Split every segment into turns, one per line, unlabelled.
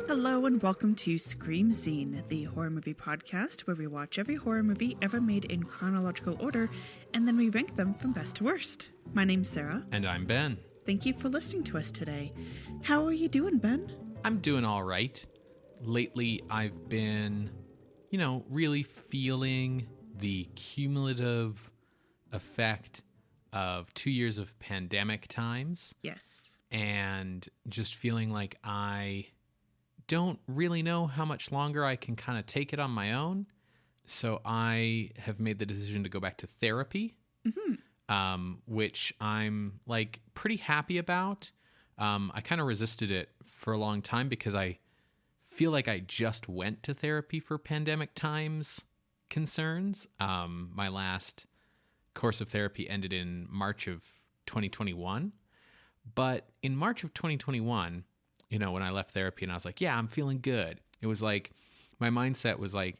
Hello and welcome to Scream Scene, the horror movie podcast where we watch every horror movie ever made in chronological order and then we rank them from best to worst. My name's Sarah.
And I'm Ben.
Thank you for listening to us today. How are you doing, Ben?
I'm doing all right. Lately, I've been, really feeling the cumulative effect of 2 years of pandemic times.
Yes.
And just feeling like I don't really know how much longer I can kind of take it on my own. So I have made the decision to go back to therapy, which I'm pretty happy about. I kind of resisted it for a long time because I feel like I just went to therapy for pandemic times concerns. My last course of therapy ended in March of 2021. But in March of 2021, when I left therapy and I was like, yeah, I'm feeling good. It was like, my mindset was like,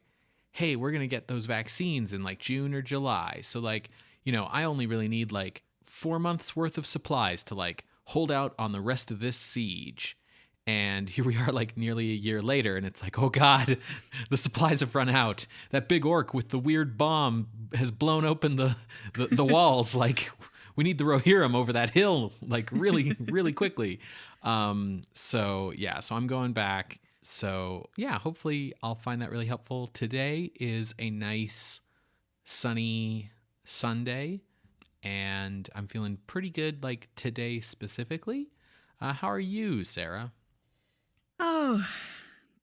hey, we're going to get those vaccines in June or July. So I only really need 4 months worth of supplies to hold out on the rest of this siege. And here we are nearly a year later, and it's like, oh God, the supplies have run out. That big orc with the weird bomb has blown open the walls. We need the Rohirrim over that hill, really, really quickly. So I'm going back. So yeah, hopefully I'll find that really helpful. Today is a nice sunny Sunday, and I'm feeling pretty good today specifically. How are you, Sarah?
Oh,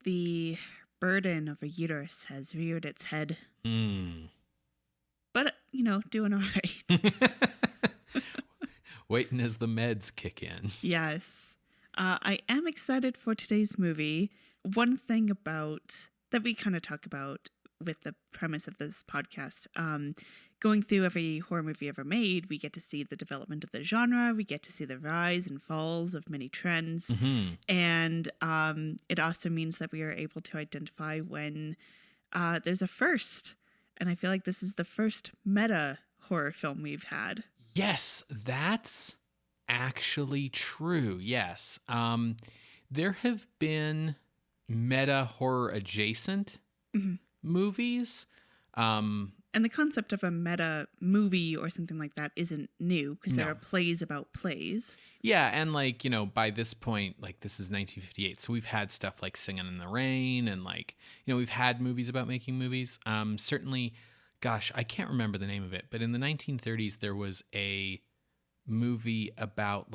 the burden of a uterus has reared its head. But, doing all right.
Waiting as the meds kick in.
Yes. I am excited for today's movie. One thing that we kind of talk about with the premise of this podcast, going through every horror movie ever made, we get to see the development of the genre, we get to see the rise and falls of many trends, and it also means that we are able to identify when there's a first, and I feel like this is the first meta horror film we've had.
Yes, that's actually true, yes. There have been meta horror adjacent movies.
And the concept of a meta movie or something like that isn't new because there are plays about plays.
Yeah, and by this point, this is 1958, so we've had stuff like Singing in the Rain, and we've had movies about making movies. Certainly, gosh, I can't remember the name of it, but in the 1930s there was a movie about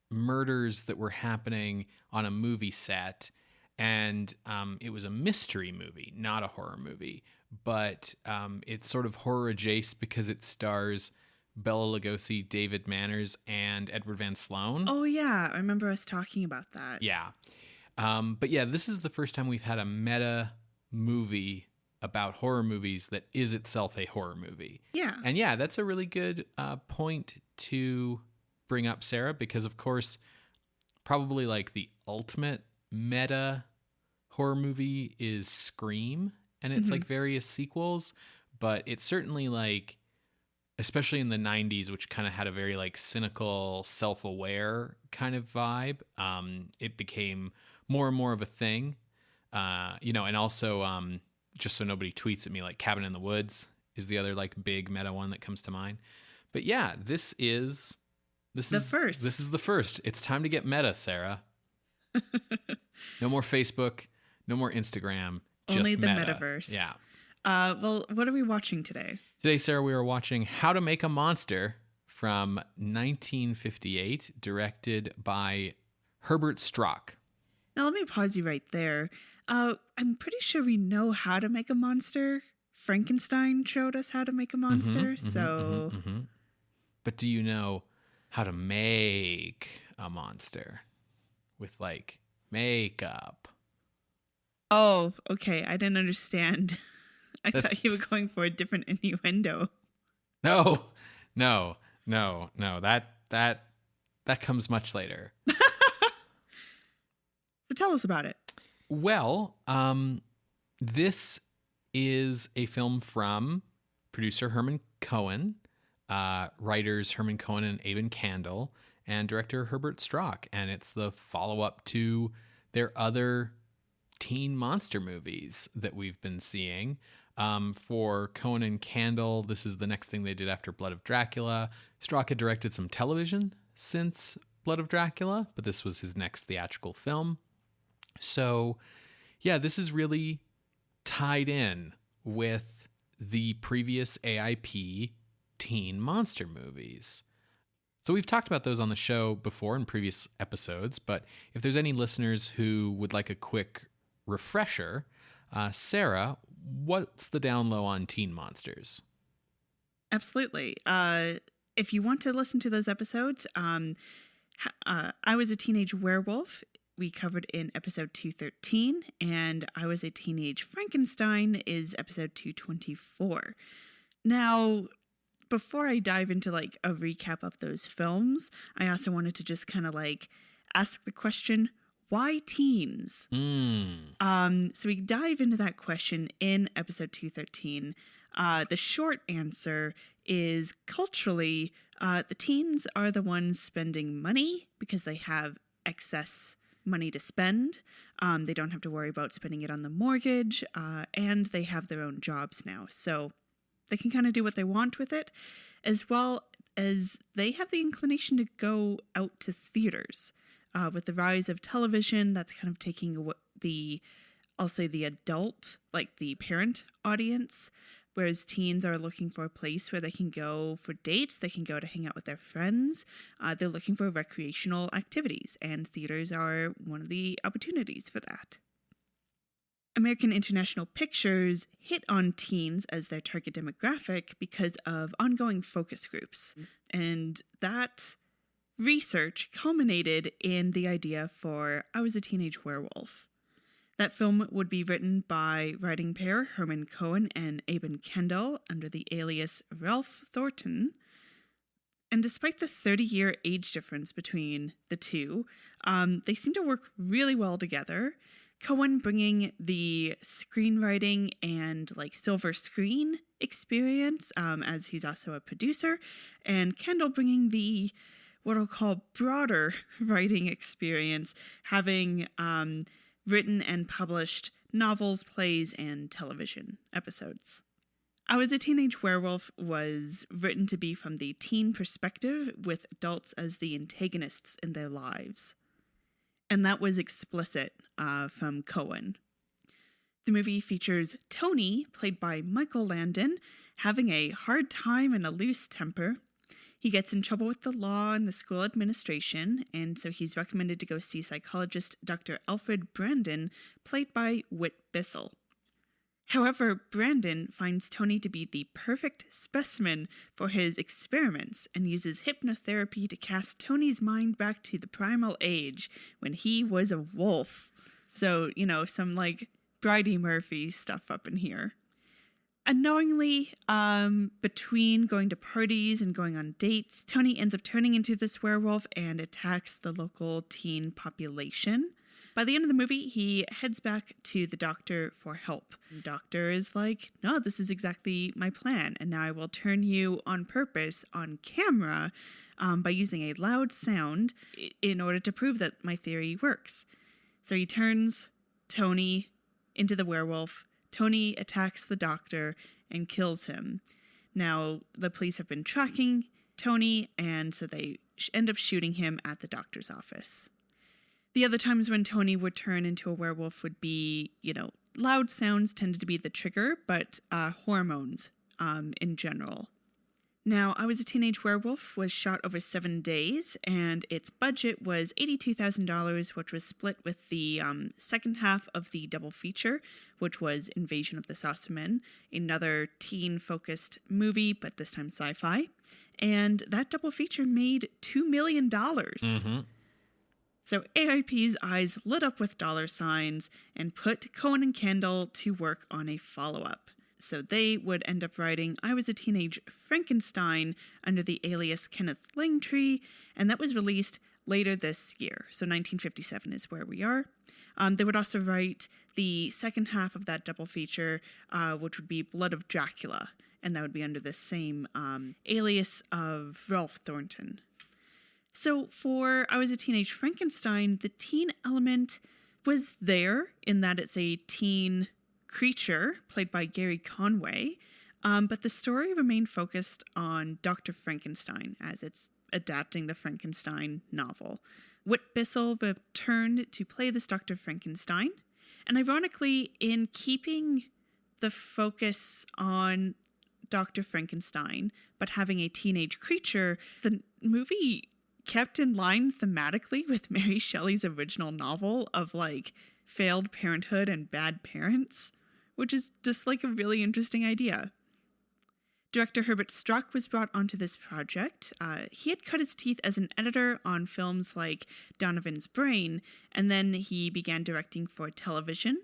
murders that were happening on a movie set. And it was a mystery movie, not a horror movie. But it's sort of horror adjacent because it stars Bela Lugosi, David Manners, and Edward Van Sloan.
Oh, yeah. I remember us talking about that.
Yeah. But yeah, this is the first time we've had a meta movie about horror movies that is itself a horror movie.
Yeah.
And yeah, that's a really good point to bring up, Sarah, because of course, probably the ultimate meta horror movie is Scream, and it's various sequels, but it's certainly especially in the 90s, which kind of had a very cynical, self-aware kind of vibe, it became more and more of a thing, and also just so nobody tweets at me, Cabin in the Woods is the other big meta one that comes to mind. But yeah, this is the first. It's time to get meta, Sarah. No more Facebook, no more Instagram, just
only the
meta.
metaverse.
Yeah.
Well, what are we watching today?
Today, Sarah, we are watching How to Make a Monster from 1958, directed by Herbert Strock.
Now, let me pause you right there. I'm pretty sure we know how to make a monster. Frankenstein showed us how to make a monster,
But do you know how to make a monster with makeup?
Oh, okay. I didn't understand. I thought you were going for a different innuendo.
No. That comes much later.
So tell us about it.
Well, this is a film from producer Herman Cohen, writers Herman Cohen and Aben Kandel, and director Herbert Strock. And it's the follow-up to their other teen monster movies that we've been seeing. For Cohen and Kandel, this is the next thing they did after Blood of Dracula. Strock had directed some television since Blood of Dracula, but this was his next theatrical film. So, yeah, this is really tied in with the previous AIP teen monster movies. So we've talked about those on the show before in previous episodes, but if there's any listeners who would like a quick refresher, Sarah, what's the down low on teen monsters?
Absolutely. If you want to listen to those episodes, I Was a Teenage Werewolf we covered in episode 213, and I Was a Teenage Frankenstein is episode 224. Now, before I dive into like a recap of those films, I also wanted to just kind of like ask the question, why teens? So we dive into that question in episode 213. The short answer is culturally, the teens are the ones spending money because they have excess money to spend. They don't have to worry about spending it on the mortgage, and they have their own jobs now. So they can kind of do what they want with it, as well as they have the inclination to go out to theaters. With the rise of television, that's kind of taking I'll say the adult, like the parent audience, whereas teens are looking for a place where they can go for dates, they can go to hang out with their friends. They're looking for recreational activities, and theaters are one of the opportunities for that. American International Pictures hit on teens as their target demographic because of ongoing focus groups, and that research culminated in the idea for I Was a Teenage Werewolf. That film would be written by writing pair Herman Cohen and Aben Kandel under the alias Ralph Thornton. And despite the 30-year age difference between the two, they seem to work really well together. Cohen bringing the screenwriting and like silver screen experience, as he's also a producer, and Kandel bringing the what I'll call broader writing experience, having written and published novels, plays, and television episodes. I Was a Teenage Werewolf was written to be from the teen perspective, with adults as the antagonists in their lives. And that was explicit from Cohen. The movie features Tony, played by Michael Landon, having a hard time and a loose temper. He gets in trouble with the law and the school administration, and so he's recommended to go see psychologist Dr. Alfred Brandon, played by Whit Bissell. However, Brandon finds Tony to be the perfect specimen for his experiments and uses hypnotherapy to cast Tony's mind back to the primal age when he was a wolf. So, some like Bridie Murphy stuff up in here. Unknowingly, between going to parties and going on dates, Tony ends up turning into this werewolf and attacks the local teen population. By the end of the movie, he heads back to the doctor for help. The doctor is like, no, this is exactly my plan, and now I will turn you on purpose on camera by using a loud sound in order to prove that my theory works. So he turns Tony into the werewolf. Tony attacks the doctor and kills him. Now, the police have been tracking Tony, and so they end up shooting him at the doctor's office. The other times when Tony would turn into a werewolf would be, loud sounds tended to be the trigger, but hormones in general. Now, I Was a Teenage Werewolf was shot over 7 days, and its budget was $82,000, which was split with the second half of the double feature, which was Invasion of the Saucermen, another teen-focused movie, but this time sci-fi. And that double feature made $2 million. Mm-hmm. So AIP's eyes lit up with dollar signs and put Cohen and Kandel to work on a follow-up. So they would end up writing I Was a Teenage Frankenstein under the alias Kenneth Langtree, and that was released later this year. So 1957 is where we are. They would also write the second half of that double feature, which would be Blood of Dracula, and that would be under the same alias of Ralph Thornton. So for I Was a Teenage Frankenstein, the teen element was there in that it's a teen creature played by Gary Conway, but the story remained focused on Dr. Frankenstein as it's adapting the Frankenstein novel. Whit Bissell returned to play this Dr. Frankenstein, and ironically, in keeping the focus on Dr. Frankenstein, but having a teenage creature, the movie kept in line thematically with Mary Shelley's original novel of like failed parenthood and bad parents, which is just like a really interesting idea. Director Herbert Struck was brought onto this project. He had cut his teeth as an editor on films like Donovan's Brain, and then he began directing for television.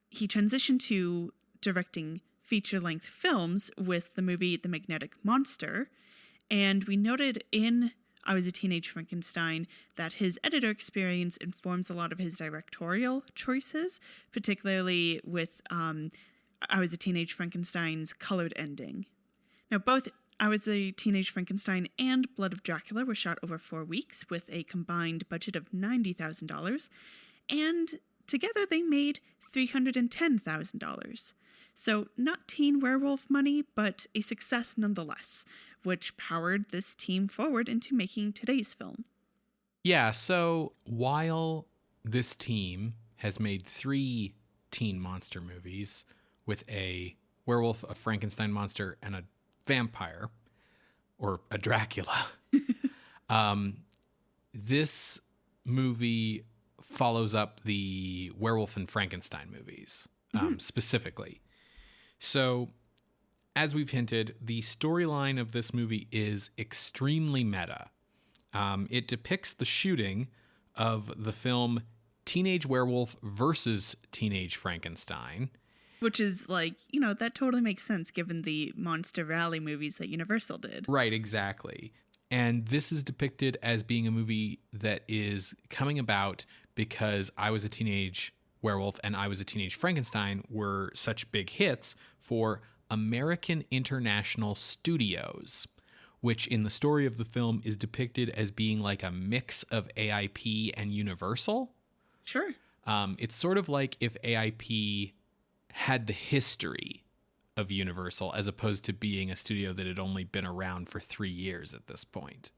He transitioned to directing feature-length films with the movie The Magnetic Monster, and we noted in I Was a Teenage Frankenstein that his editor experience informs a lot of his directorial choices, particularly with I Was a Teenage Frankenstein's colored ending. Now, both I Was a Teenage Frankenstein and Blood of Dracula were shot over 4 weeks with a combined budget of $90,000, and together they made $310,000. So not teen werewolf money, but a success nonetheless, which powered this team forward into making today's film.
Yeah, so while this team has made 3 teen monster movies with a werewolf, a Frankenstein monster, and a vampire, or a Dracula, this movie follows up the Werewolf and Frankenstein movies, specifically. So, as we've hinted, the storyline of this movie is extremely meta. It depicts the shooting of the film Teenage Werewolf versus Teenage Frankenstein.
Which is like, that totally makes sense given the Monster Rally movies that Universal did.
Right, exactly. And this is depicted as being a movie that is coming about because I Was a Teenage Werewolf and I Was a Teenage Frankenstein were such big hits for American International Studios, which in the story of the film is depicted as being like a mix of AIP and Universal.
Sure.
It's sort of like if AIP had the history of Universal as opposed to being a studio that had only been around for 3 years at this point.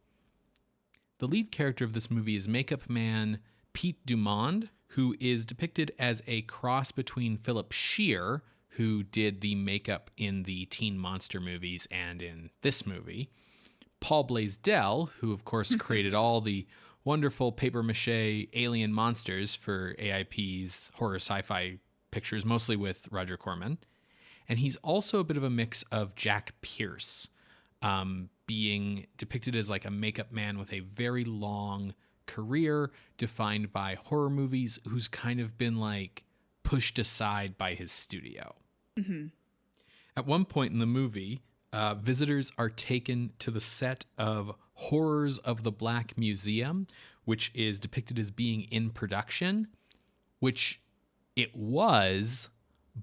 The lead character of this movie is makeup man Pete Dumond, who is depicted as a cross between Philip Shear, who did the makeup in the Teen Monster movies and in this movie, Paul Blaisdel, who of course created all the wonderful papier-mâché alien monsters for AIP's horror sci-fi pictures, mostly with Roger Corman. And he's also a bit of a mix of Jack Pierce, being depicted as like a makeup man with a very long career defined by horror movies, who's kind of been like pushed aside by his studio.
Mm-hmm.
At one point in the movie, visitors are taken to the set of Horrors of the Black Museum, which is depicted as being in production, which it was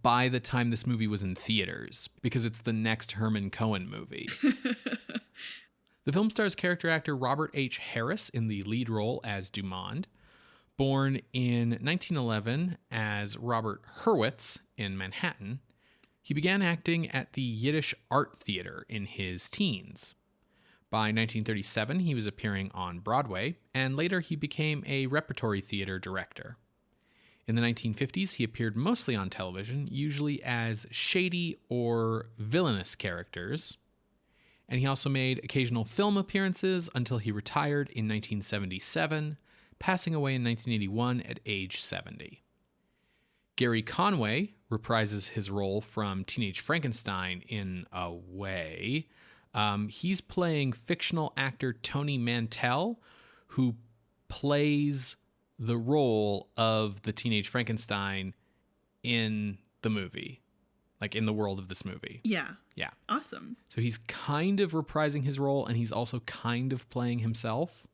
by the time this movie was in theaters, because it's the next Herman Cohen movie. The film stars character actor Robert H. Harris in the lead role as Dumond. Born in 1911 as Robert Hurwitz in Manhattan, he began acting at the Yiddish Art Theater in his teens. By 1937, he was appearing on Broadway, and later he became a repertory theater director. In the 1950s, he appeared mostly on television, usually as shady or villainous characters. And he also made occasional film appearances until he retired in 1977, passing away in 1981 at age 70. Gary Conway reprises his role from Teenage Frankenstein in a way. He's playing fictional actor Tony Mantell, who plays the role of the Teenage Frankenstein in the movie, like in the world of this movie.
Yeah.
Yeah.
Awesome.
So he's kind of reprising his role, and he's also kind of playing himself.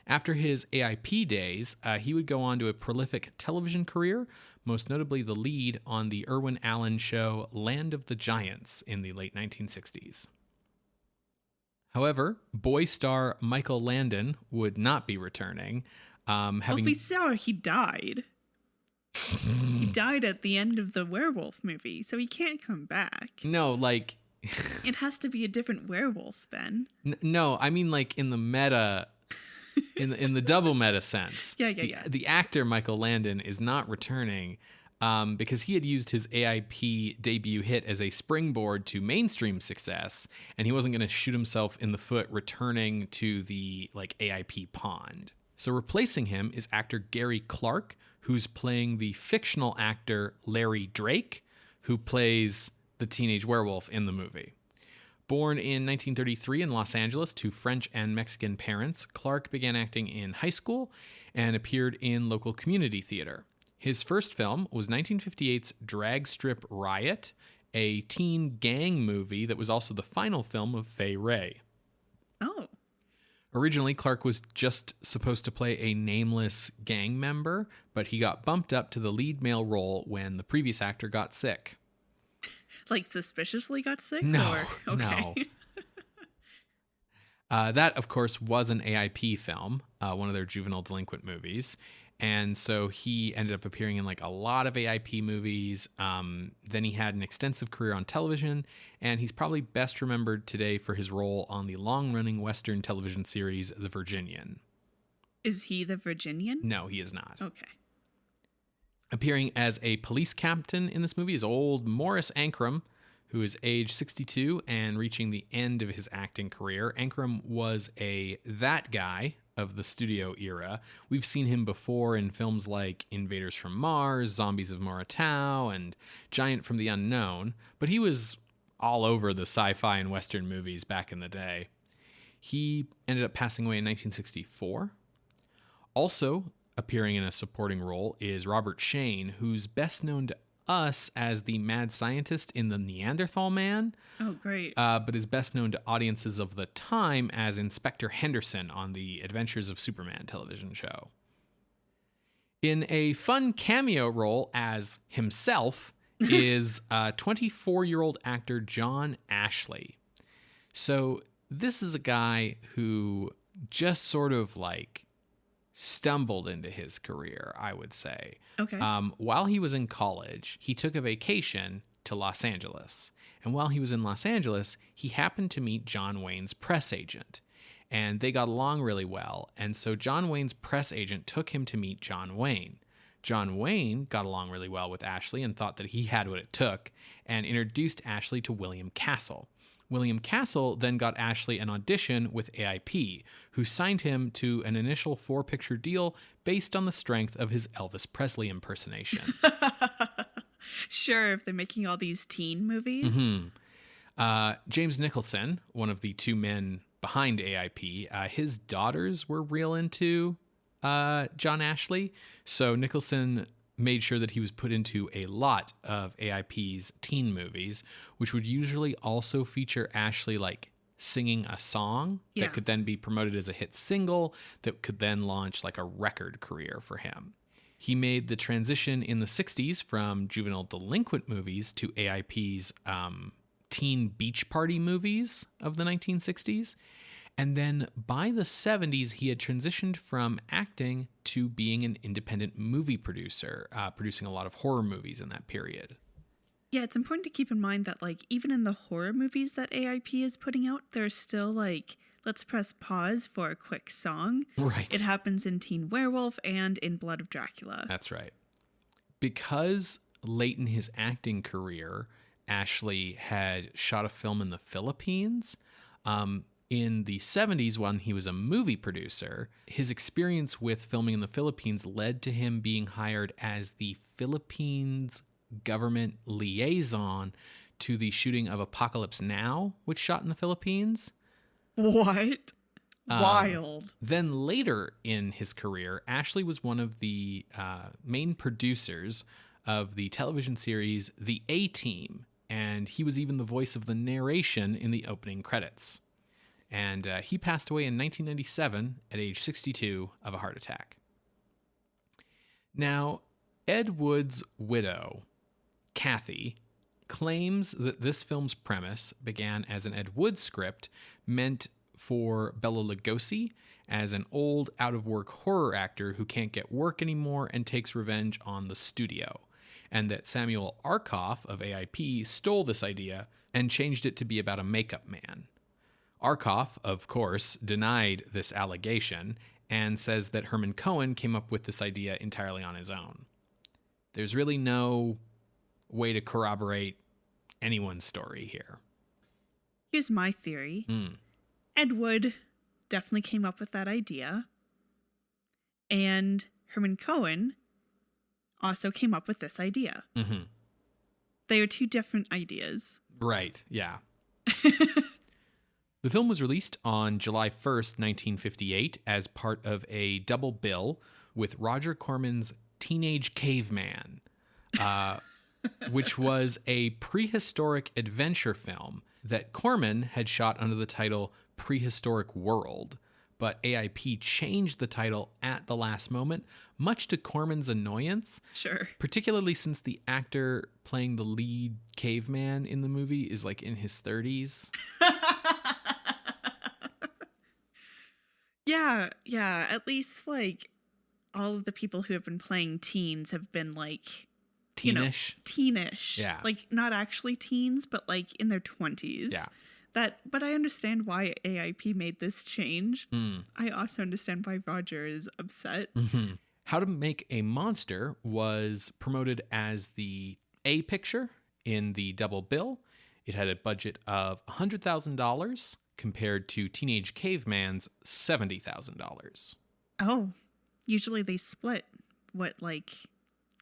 After his AIP days, he would go on to a prolific television career, most notably the lead on the Irwin Allen show Land of the Giants in the late 1960s. However, boy star Michael Landon would not be returning.
We saw he died. He died at the end of the werewolf movie, so he can't come back.
No, like...
It has to be a different werewolf, Ben.
No, I mean like in the meta... in the double meta sense.
Yeah.
The actor Michael Landon is not returning because he had used his AIP debut hit as a springboard to mainstream success, and he wasn't going to shoot himself in the foot returning to the like AIP pond. So replacing him is actor Gary Clark, who's playing the fictional actor Larry Drake, who plays the teenage werewolf in the movie. Born in 1933 in Los Angeles to French and Mexican parents, Clark began acting in high school and appeared in local community theater. His first film was 1958's Drag Strip Riot, a teen gang movie that was also the final film of Fay Wray.
Oh.
Originally, Clark was just supposed to play a nameless gang member, but he got bumped up to the lead male role when the previous actor got sick.
Like suspiciously got sick?
No,
or? Okay.
no. That, of course, was an AIP film, one of their juvenile delinquent movies. And so he ended up appearing in like a lot of AIP movies. Then he had an extensive career on television, and he's probably best remembered today for his role on the long-running Western television series The Virginian.
Is he the Virginian?
No, he is not.
Okay.
Appearing as a police captain in this movie is old Morris Ankrum, who is age 62 and reaching the end of his acting career. Ankrum was that guy of the studio era. We've seen him before in films like Invaders from Mars, Zombies of Moratau, and Giant from the Unknown, but he was all over the sci-fi and Western movies back in the day. He ended up passing away in 1964. Also appearing in a supporting role is Robert Shane, who's best known to us as the mad scientist in The Neanderthal Man.
Oh, great.
But is best known to audiences of the time as Inspector Henderson on the Adventures of Superman television show. In a fun cameo role as himself is 24-year-old actor John Ashley. So this is a guy who just sort of like stumbled into his career, I would say.
Okay.
While he was in college, he took a vacation to Los Angeles. And while he was in Los Angeles, he happened to meet John Wayne's press agent. And they got along really well. And so John Wayne's press agent took him to meet John Wayne. John Wayne got along really well with Ashley and thought that he had what it took and introduced Ashley to William Castle. William Castle then got Ashley an audition with AIP, who signed him to an initial 4-picture deal based on the strength of his Elvis Presley impersonation.
Sure, if they're making all these teen movies.
Mm-hmm. James Nicholson, one of the two men behind AIP, his daughters were real into John Ashley, so Nicholson made sure that he was put into a lot of AIP's teen movies, which would usually also feature Ashley like singing a song that could then be promoted as a hit single that could then launch like a record career for him. He made the transition in the 60s from juvenile delinquent movies to AIP's teen beach party movies of the 1960s. And then by the 70s, he had transitioned from acting to being an independent movie producer, producing a lot of horror movies in that period.
Yeah, it's important to keep in mind that, like, even in the horror movies that AIP is putting out, there's still, like, let's press pause for a quick song.
Right.
It happens in Teen Werewolf and in Blood of Dracula.
That's right. Because late in his acting career, Ashley had shot a film in the Philippines. In the 70s, when he was a movie producer, his experience with filming in the Philippines led to him being hired as the Philippines government liaison to the shooting of Apocalypse Now, which shot in the Philippines.
What? Wild.
Then later in his career, Ashley was one of the main producers of the television series The A-Team, and he was even the voice of the narration in the opening credits. And he passed away in 1997 at age 62 of a heart attack. Now, Ed Wood's widow, Kathy, claims that this film's premise began as an Ed Wood script meant for Bela Lugosi as an old, out-of-work horror actor who can't get work anymore and takes revenge on the studio, and that Samuel Arkoff of AIP stole this idea and changed it to be about a makeup man. Arkoff, of course, denied this allegation and says that Herman Cohen came up with this idea entirely on his own. There's really no way to corroborate anyone's story here.
Here's my theory. Ed Wood definitely came up with that idea. And Herman Cohen also came up with this idea.
Mm-hmm.
They are two different ideas.
Right, yeah. The film was released on July 1st, 1958 as part of a double bill with Roger Corman's Teenage Caveman, which was a prehistoric adventure film that Corman had shot under the title Prehistoric World, but AIP changed the title at the last moment, much to Corman's annoyance.
Sure.
Particularly since the actor playing the lead caveman in the movie is like in his 30s.
Yeah. At least like all of the people who have been playing teens have been like
Teenish.
Teenish.
Yeah.
Like not actually teens, but like in their 20s.
Yeah.
But I understand why AIP made this change. I also understand why Roger is upset.
Mm-hmm. How to Make a Monster was promoted as the A picture in the double bill. It had a budget of $100,000 compared to Teenage Caveman's $70,000.
Oh, usually they split what like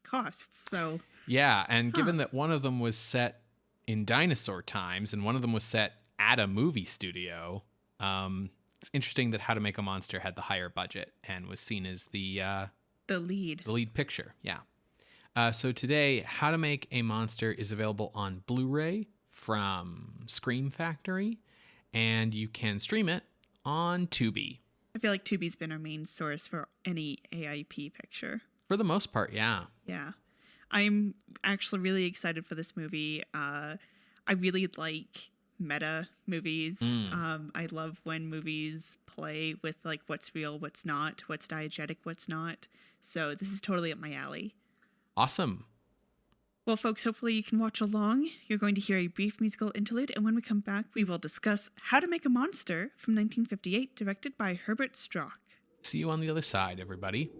costs. So
yeah, and given that one of them was set in dinosaur times and one of them was set at a movie studio, it's interesting that How to Make a Monster had the higher budget and was seen as the lead picture. Yeah. So today, How to Make a Monster is available on Blu-ray from Scream Factory, and you can stream it on Tubi.
I feel like Tubi's been our main source for any AIP picture.
For the most part, yeah.
Yeah. I'm actually really excited for this movie. I really like meta movies. I love when movies play with like what's real, what's not, what's diegetic, what's not. So this is totally up my alley.
Awesome.
Well, folks, hopefully you can watch along. You're going to hear a brief musical interlude, and when we come back, we will discuss How to Make a Monster from 1958, directed by Herbert Strock.
See you on the other side, everybody.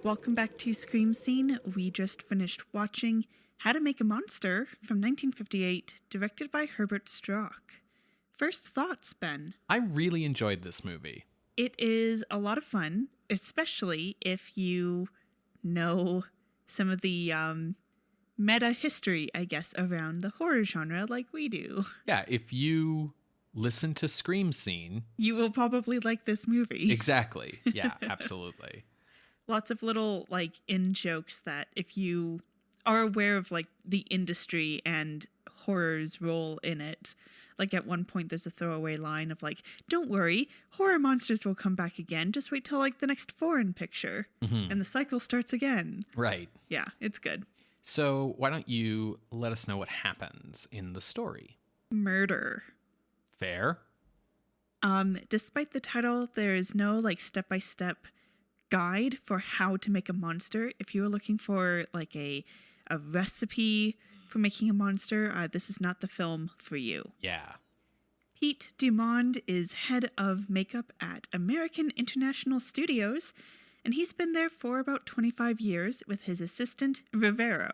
Welcome back to Scream Scene. We just finished watching How to Make a Monster from 1958, directed by Herbert Strock. First thoughts, Ben?
I really enjoyed this movie.
It is a lot of fun, especially if you know some of the meta history, I guess, around the horror genre like we do.
Yeah, if you listen to Scream Scene...
you will probably like this movie.
Exactly. Yeah, absolutely.
Lots of little, like, in-jokes that if you are aware of, like, the industry and horror's role in it, like, at one point there's a throwaway line of, like, don't worry, horror monsters will come back again. Just wait till, like, the next foreign picture. Mm-hmm. And the cycle starts again.
Right.
Yeah, it's good.
So why don't you let us know what happens in the story?
Murder.
Fair.
Despite the title, there is no, like, step-by-step guide for how to make a monster. If you are looking for like a recipe for making a monster, this is not the film for you.
Yeah.
Pete Dumond is head of makeup at American International Studios, and he's been there for about 25 years with his assistant, Rivero.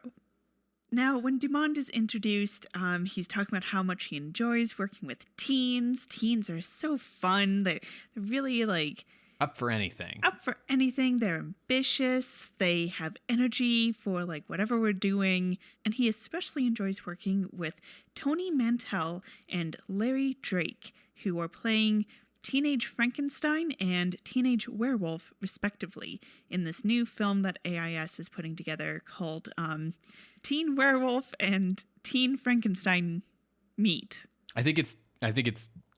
Now, when Dumond is introduced, he's talking about how much he enjoys working with teens. Teens are so fun. They're really like
Up for anything.
Up for anything. They're ambitious. They have energy for like whatever we're doing. And he especially enjoys working with Tony Mantell and Larry Drake, who are playing Teenage Frankenstein and Teenage Werewolf, respectively, in this new film that AIS is putting together called Teen Werewolf and Teen Frankenstein Meet.
I think it's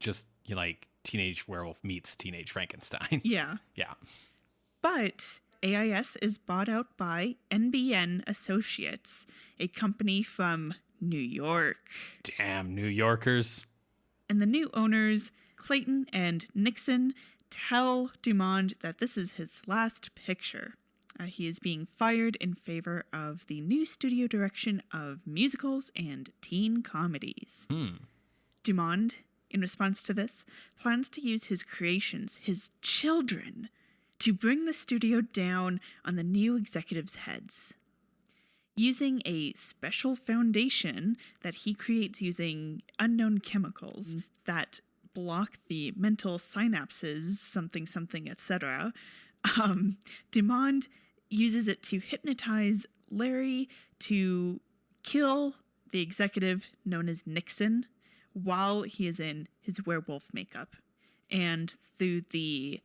just like Teenage Werewolf meets Teenage Frankenstein.
Yeah.
Yeah.
But AIS is bought out by NBN Associates, a company from New York.
Damn, New Yorkers.
And the new owners, Clayton and Nixon, tell Dumond that this is his last picture. He is being fired in favor of the new studio direction of musicals and teen comedies. Dumond, in response to this, plans to use his creations, his children, to bring the studio down on the new executives' heads. Using a special foundation that he creates using unknown chemicals that block the mental synapses, something, etc., Dumond uses it to hypnotize Larry to kill the executive known as Nixon while he is in his werewolf makeup. And through the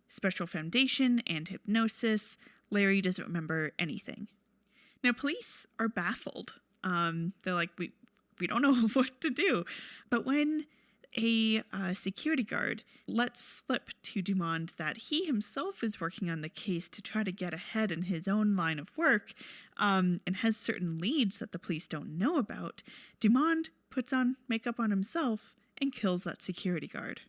special foundation and hypnosis, Larry doesn't remember anything. Now, police are baffled. They're like, we don't know what to do. But when a security guard lets slip to Dumond that he himself is working on the case to try to get ahead in his own line of work, and has certain leads that the police don't know about, Dumond puts on makeup on himself and kills that security guard.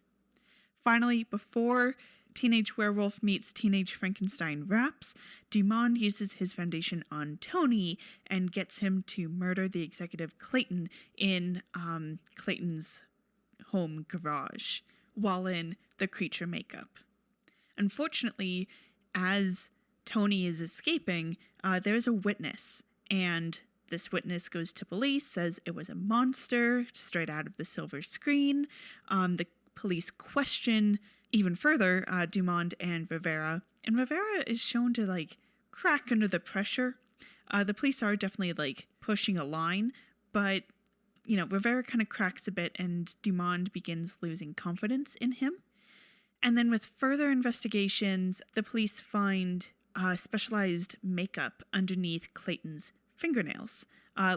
Finally, before Teenage Werewolf meets Teenage Frankenstein wraps, Dumond uses his foundation on Tony and gets him to murder the executive Clayton in Clayton's home garage while in the creature makeup. Unfortunately, as Tony is escaping, there's a witness, and this witness goes to police, says it was a monster straight out of the silver screen. The police question even further Dumond and Rivera, and Rivera is shown to like crack under the pressure. The police are definitely like pushing a line, but Rivera kind of cracks a bit, and Dumond begins losing confidence in him. And then with further investigations, the police find specialized makeup underneath Clayton's fingernails,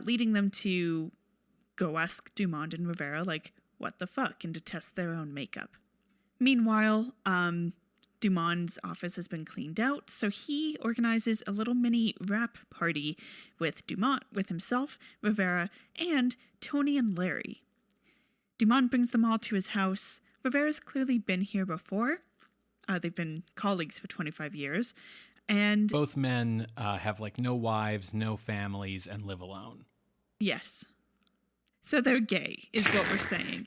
leading them to go ask Dumond and Rivera, like, what the fuck, and to test their own makeup. Meanwhile, Dumond's office has been cleaned out, so he organizes a little mini wrap party with Dumond, with himself, Rivera, and Tony and Larry. Dumond brings them all to his house. Rivera's clearly been here before. They've been colleagues for 25 years. And
both men have like no wives, no families, and live alone.
Yes. So they're gay, is what we're saying.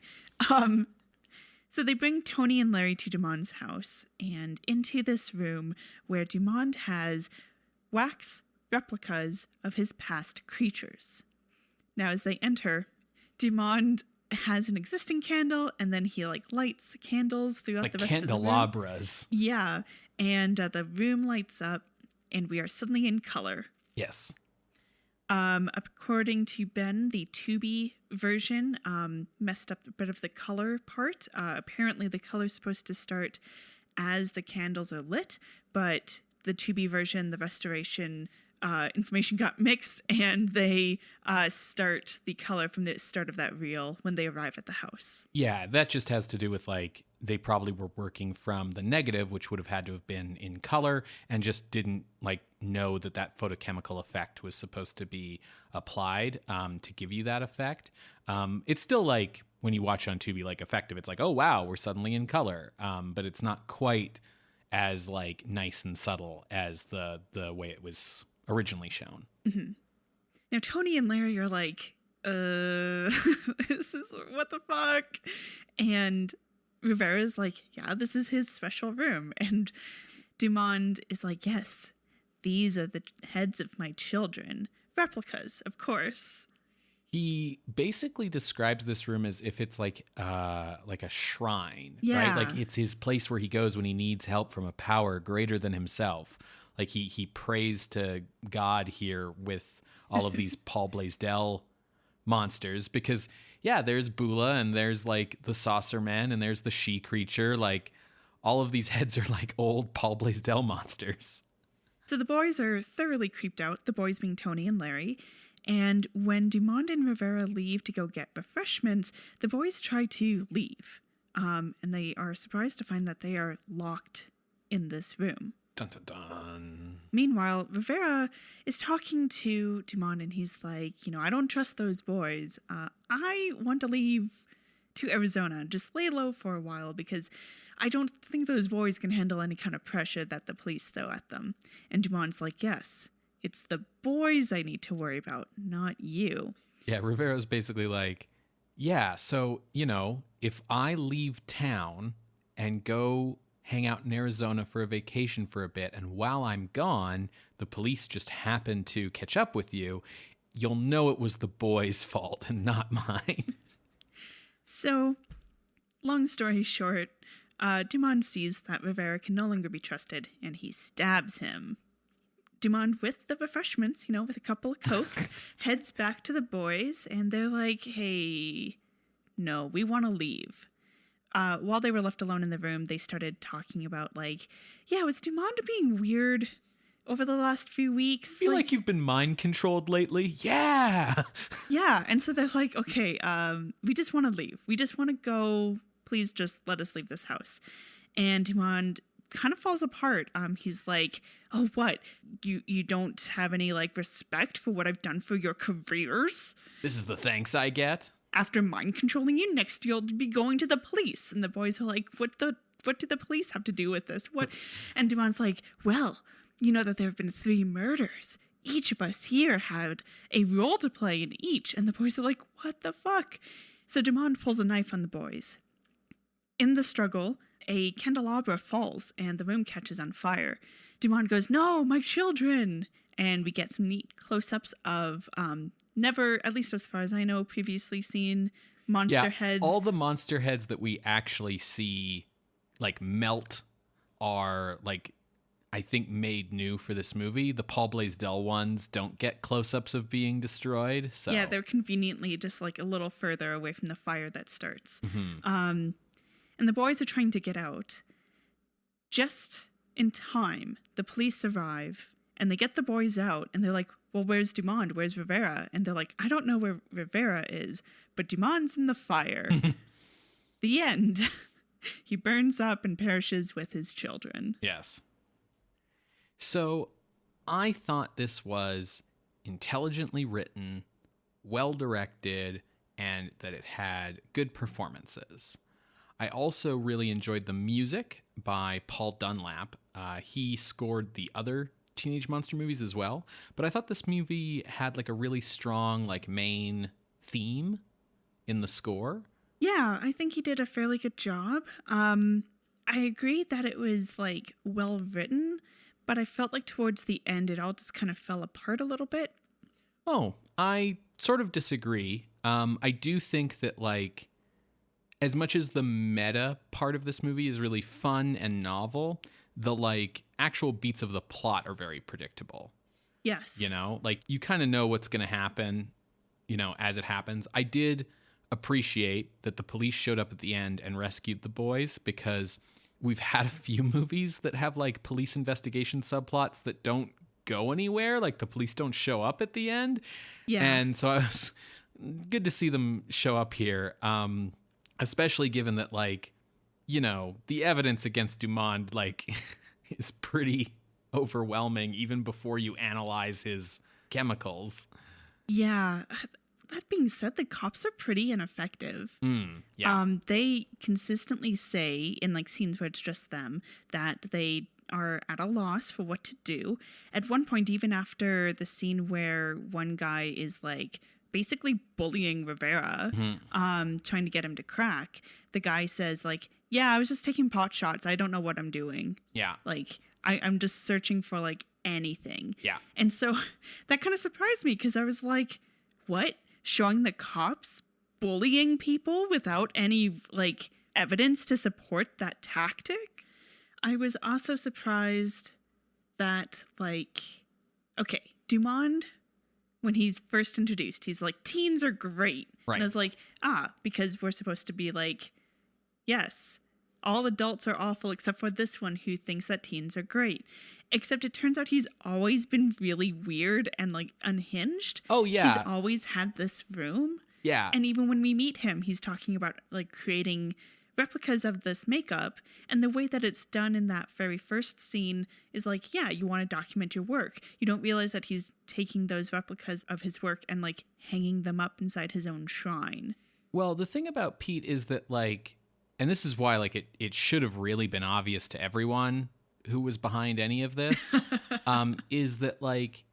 So they bring Tony and Larry to Dumond's house and into this room where Dumond has wax replicas of his past creatures. Now, as they enter, Dumond has an existing candle, and then he like lights candles throughout
like
the rest of the room.
Candelabras.
Yeah, and the room lights up, and we are suddenly in color.
Yes.
According to Ben, the Tubi version messed up a bit of the color part. Apparently the color's supposed to start as the candles are lit, but the Tubi version, the restoration information got mixed, and they start the color from the start of that reel when they arrive at the house.
Yeah, that just has to do with like they probably were working from the negative, which would have had to have been in color, and just didn't like know that that photochemical effect was supposed to be applied to give you that effect. It's still like when you watch on Tubi, like effective. It's like, oh wow, we're suddenly in color, but it's not quite as like nice and subtle as the way it was originally shown.
Mm-hmm. Now Tony and Larry are like, this is what the fuck, and Rivera's like, yeah, this is his special room, and Dumond is like, yes, these are the heads of my children, replicas, of course.
He basically describes this room as if it's like a shrine,
Yeah.
right? Like it's his place where he goes when he needs help from a power greater than himself. Like he prays to God here with all of these Paul Blaisdel monsters because, yeah, there's Bula and there's like the saucer man and there's the she creature. Like all of these heads are like old Paul Blaisdell monsters.
So the boys are thoroughly creeped out, the boys being Tony and Larry. And when Dumond and Rivera leave to go get refreshments, the boys try to leave. And they are surprised to find that they are locked in this room.
Dun, dun, dun.
Meanwhile, Rivera is talking to Dumond and he's like, I don't trust those boys. I want to leave to Arizona. Just lay low for a while because I don't think those boys can handle any kind of pressure that the police throw at them. And Dumond's like, yes, it's the boys I need to worry about, not you.
Yeah, Rivera's basically like, yeah, so, if I leave town and go hang out in Arizona for a vacation for a bit, and while I'm gone, the police just happen to catch up with you, you'll know it was the boys' fault and not mine.
So, long story short, Dumond sees that Rivera can no longer be trusted, and he stabs him. Dumond, with the refreshments, with a couple of Cokes, heads back to the boys, and they're like, hey, no, we want to leave. While they were left alone in the room, they started talking about, like, yeah, was Dumond being weird over the last few weeks?
I feel like you've been mind-controlled lately. Yeah!
Yeah, and so they're like, okay, we just want to leave. We just want to go. Please just let us leave this house. And Dumond kind of falls apart. He's like, oh, what? You don't have any, like, respect for what I've done for your careers?
This is the thanks I get?
After mind controlling you, next you'll be going to the police. And the boys are like, what do the police have to do with this? What? And Dumond's like, well, you know that there have been 3 murders. Each of us here had a role to play in each. And the boys are like, what the fuck? So Dumond pulls a knife on the boys. In the struggle, a candelabra falls and the room catches on fire. Dumond goes, no, my children. And we get some neat close-ups of never, at least as far as I know, previously seen monster heads.
All the monster heads that we actually see, like, melt are, like, I think made new for this movie. The Paul Blaisdell ones don't get close-ups of being destroyed. So
yeah, they're conveniently just, like, a little further away from the fire that starts.
Mm-hmm.
And the boys are trying to get out. Just in time, the police arrive, and they get the boys out, and they're like, well, where's Dumond? Where's Rivera? And they're like, I don't know where Rivera is, but Dumond's in the fire. The end. He burns up and perishes with his children.
Yes. So I thought this was intelligently written, well-directed, and that it had good performances. I also really enjoyed the music by Paul Dunlap. He scored the other Teenage Monster movies as well, but I thought this movie had like a really strong like main theme in the score.
Yeah, I think he did a fairly good job. I agree that it was like well written, but I felt like towards the end it all just kind of fell apart a little bit.
Oh, I sort of disagree. I do think that like as much as the meta part of this movie is really fun and novel, the like actual beats of the plot are very predictable.
Yes.
Like you kind of know what's going to happen, as it happens. I did appreciate that the police showed up at the end and rescued the boys because we've had a few movies that have like police investigation subplots that don't go anywhere. Like the police don't show up at the end.
Yeah.
And so I was good to see them show up here. Especially given that like, the evidence against Dumond like is pretty overwhelming even before you analyze his chemicals.
Yeah. That being said, the cops are pretty ineffective.
Yeah.
They consistently say in like scenes where it's just them that they are at a loss for what to do. At one point, even after the scene where one guy is like basically bullying Rivera, trying to get him to crack, the guy says like, yeah, I was just taking pot shots. I don't know what I'm doing.
Yeah.
Like, I'm just searching for like anything.
Yeah.
And so that kind of surprised me because I was like, what? showing the cops bullying people without any, like, evidence to support that tactic. I was also surprised that, like, okay, Dumond, when he's first introduced, he's like, teens are great.
Right.
And I was like, because we're supposed to be like, yes, all adults are awful except for this one who thinks that teens are great. Except it turns out he's always been really weird and, like, unhinged.
Oh, yeah.
He's always had this room.
Yeah.
And even when we meet him, he's talking about, like, creating replicas of this makeup. And the way that it's done in that very first scene is like, yeah, you want to document your work. You don't realize that he's taking those replicas of his work and, like, hanging them up inside his own shrine.
Well, the thing about Pete is that, like, and this is why, like, it should have really been obvious to everyone who was behind any of this, is that, like,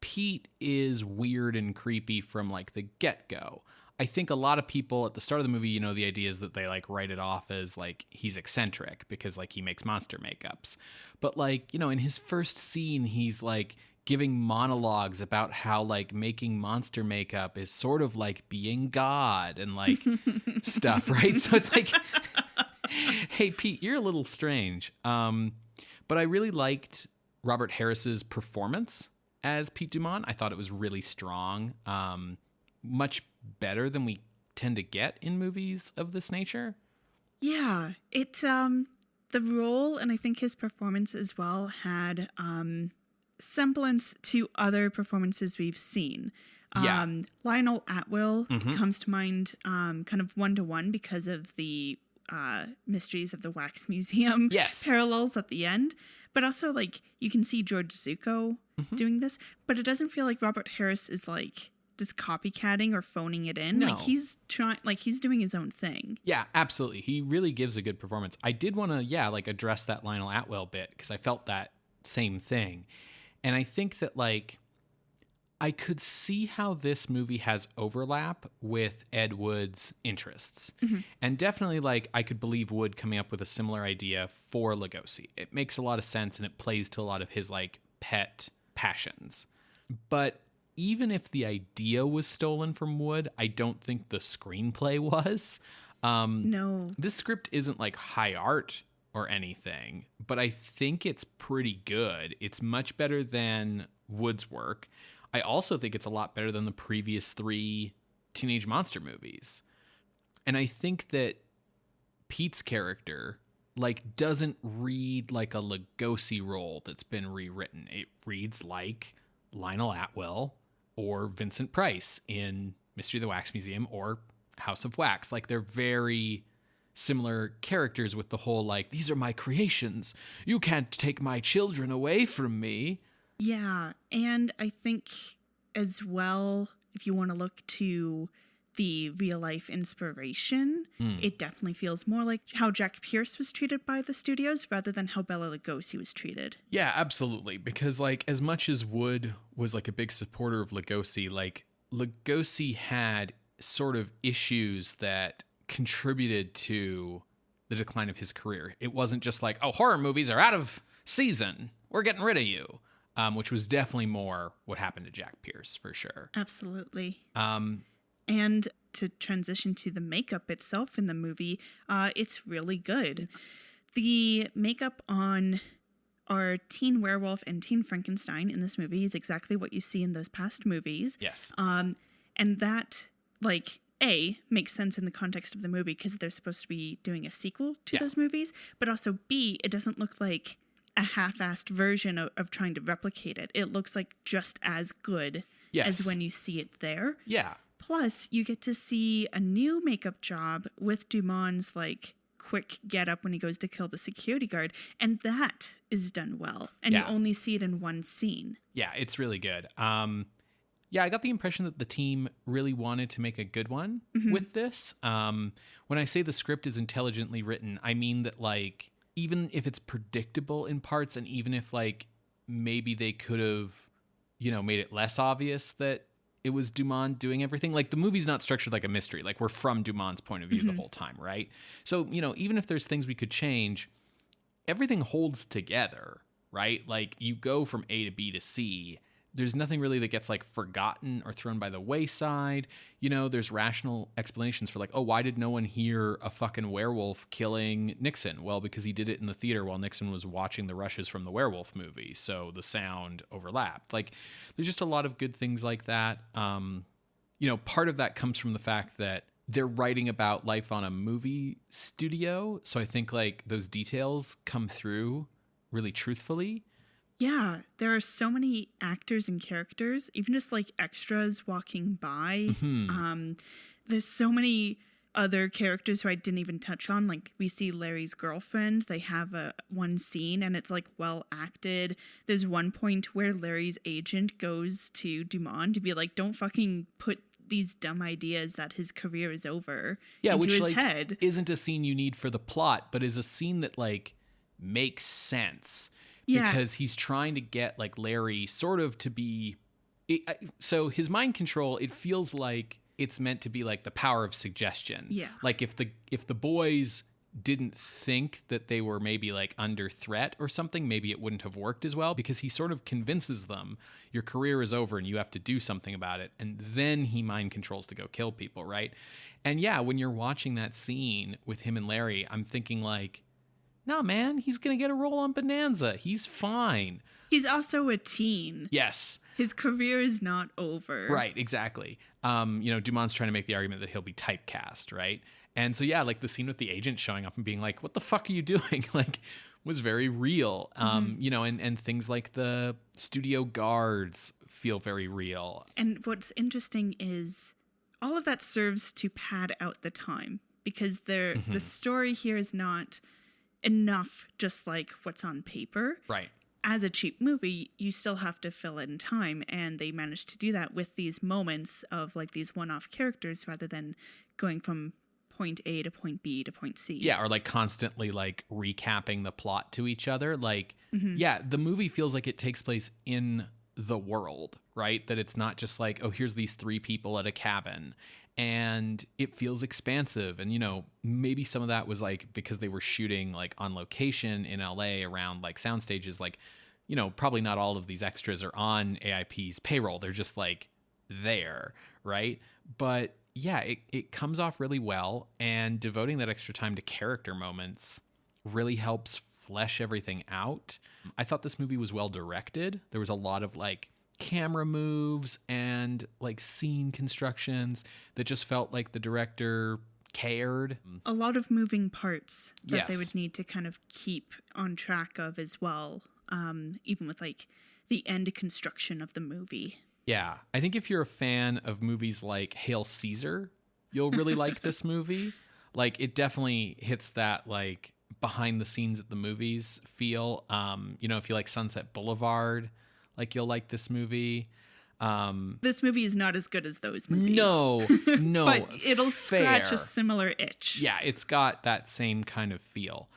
Pete is weird and creepy from, like, the get-go. I think a lot of people at the start of the movie, you know, the idea is that they, like, write it off as, like, he's eccentric because, like, he makes monster makeups. But, like, you know, in his first scene, he's, like, giving monologues about how, like, making monster makeup is sort of like being God and, like, stuff, right? So it's like, hey, Pete, you're a little strange. But I really liked Robert Harris's performance as Pete Dumont. I thought it was really strong. Much better than we tend to get in movies of this nature.
Yeah, it the role and I think his performance as well had semblance to other performances we've seen.
Yeah.
Lionel Atwill comes to mind kind of one-to-one because of the Mysteries of the Wax Museum parallels at the end. But also, like, you can see George Zucco doing this, but it doesn't feel like Robert Harris is, like, just copycatting or phoning it in.
No.
Like, he's doing his own thing.
Yeah, absolutely. He really gives a good performance. I did want to, like, address that Lionel Atwill bit because I felt that same thing. And I think that, like, I could see how this movie has overlap with Ed Wood's interests. And definitely, like, I could believe Wood coming up with a similar idea for Lugosi. It makes a lot of sense and it plays to a lot of his, like, pet passions. But even if the idea was stolen from Wood, I don't think the screenplay was.
No.
This script isn't, like, high art or anything, but I think it's pretty good. It's much better than Wood's work. I also think it's a lot better than the previous 3 Teenage Monster movies. And I think that Pete's character, like, doesn't read like a Lugosi role that's been rewritten. It reads like Lionel Atwill or Vincent Price in Mystery of the Wax Museum or House of Wax. Like, they're very similar characters with the whole, like, these are my creations. You can't take my children away from me.
Yeah, and I think as well, if you want to look to the real-life inspiration, it definitely feels more like how Jack Pierce was treated by the studios rather than how Bela Lugosi was treated.
Yeah, absolutely. Because, like, as much as Wood was, like, a big supporter of Lugosi, like, Lugosi had sort of issues that contributed to the decline of his career. It wasn't just like, oh, horror movies are out of season, we're getting rid of you. Which was definitely more what happened to Jack Pierce, for sure.
Absolutely. And to transition to the makeup itself in the movie, it's really good. The makeup on our teen werewolf and teen Frankenstein in this movie is exactly what you see in those past movies.
Yes.
And that, like, A, makes sense in the context of the movie because they're supposed to be doing a sequel to those movies. But also, B, it doesn't look like a half-assed version of trying to replicate it. It looks like just as good as when you see it there.
Yeah.
Plus, you get to see a new makeup job with Dumont's, like, quick get-up when he goes to kill the security guard, and that is done well. And you only see it in one scene. Yeah,
it's really good. Yeah, I got the impression that the team really wanted to make a good one with this. When I say the script is intelligently written, I mean that, like, even if it's predictable in parts, and even if, like, maybe they could have, you know, made it less obvious that it was Dumont doing everything. Like, the movie's not structured like a mystery. Like, we're from Dumont's point of view the whole time, right? So, you know, even if there's things we could change, everything holds together, right? Like, you go from A to B to C, There's nothing really that gets like forgotten or thrown by the wayside. You know, there's rational explanations for like, oh, why did no one hear a fucking werewolf killing Nixon? Well, because he did it in the theater while Nixon was watching the rushes from the werewolf movie. So the sound overlapped. Like, there's just a lot of good things like that. You know, part of that comes from the fact that they're writing about life on a movie studio. So I think like those details come through really truthfully.
Yeah, there are so many actors and characters, even just like extras walking by. There's so many other characters who I didn't even touch on. Like we see Larry's girlfriend. They have one scene and it's like well acted. There's one point where Larry's agent goes to Dumont to be like, don't fucking put these dumb ideas that his career is over into
which
his
like
head.
Isn't a scene you need for the plot, but is a scene that like makes sense.
Yeah.
Because he's trying to get like Larry sort of to be so his mind control, it feels like it's meant to be like the power of suggestion.
Yeah.
Like if the boys didn't think that they were maybe like under threat or something, maybe it wouldn't have worked as well, because he sort of convinces them your career is over and you have to do something about it. And then he mind controls to go kill people, right? And yeah, when you're watching that scene with him and Larry, I'm thinking like, no, man, he's going to get a role on Bonanza. He's fine.
He's also a teen.
Yes.
His career is not over.
Right, exactly. You know, Dumont's trying to make the argument that he'll be typecast, right? And so, yeah, like the scene with the agent showing up and being like, what the fuck are you doing? Like, was very real. You know, and things like the studio guards feel very real.
And what's interesting is all of that serves to pad out the time, because the story here is not enough just like what's on paper.
Right.
As a cheap movie, you still have to fill in time, and they managed to do that with these moments of like these one-off characters rather than going from point A to point B to point C.
Yeah, or like constantly like recapping the plot to each other. Like, yeah, the movie feels like it takes place in the world, right? That it's not just like, oh, here's these three people at a cabin. And it feels expansive. And, you know, maybe some of that was like because they were shooting like on location in LA around like sound stages. Like, you know, probably not all of these extras are on AIP's payroll. They're just like there, right? But yeah, it comes off really well. And devoting that extra time to character moments really helps flesh everything out. I thought this movie was well directed. There was a lot of like camera moves and like scene constructions that just felt like the director cared.
A lot of moving parts that they
Yes.
would need to kind of keep on track of as well, even with like the end construction of the movie.
Yeah, I think if you're a fan of movies like Hail Caesar, you'll really like this movie. Like it definitely hits that like behind the scenes at the movies feel. You know, if you like Sunset Boulevard, like you'll like this movie.
This movie is not as good as those movies.
No,
but it'll
fair.
scratch a similar itch.
Yeah, it's got that same kind of feel.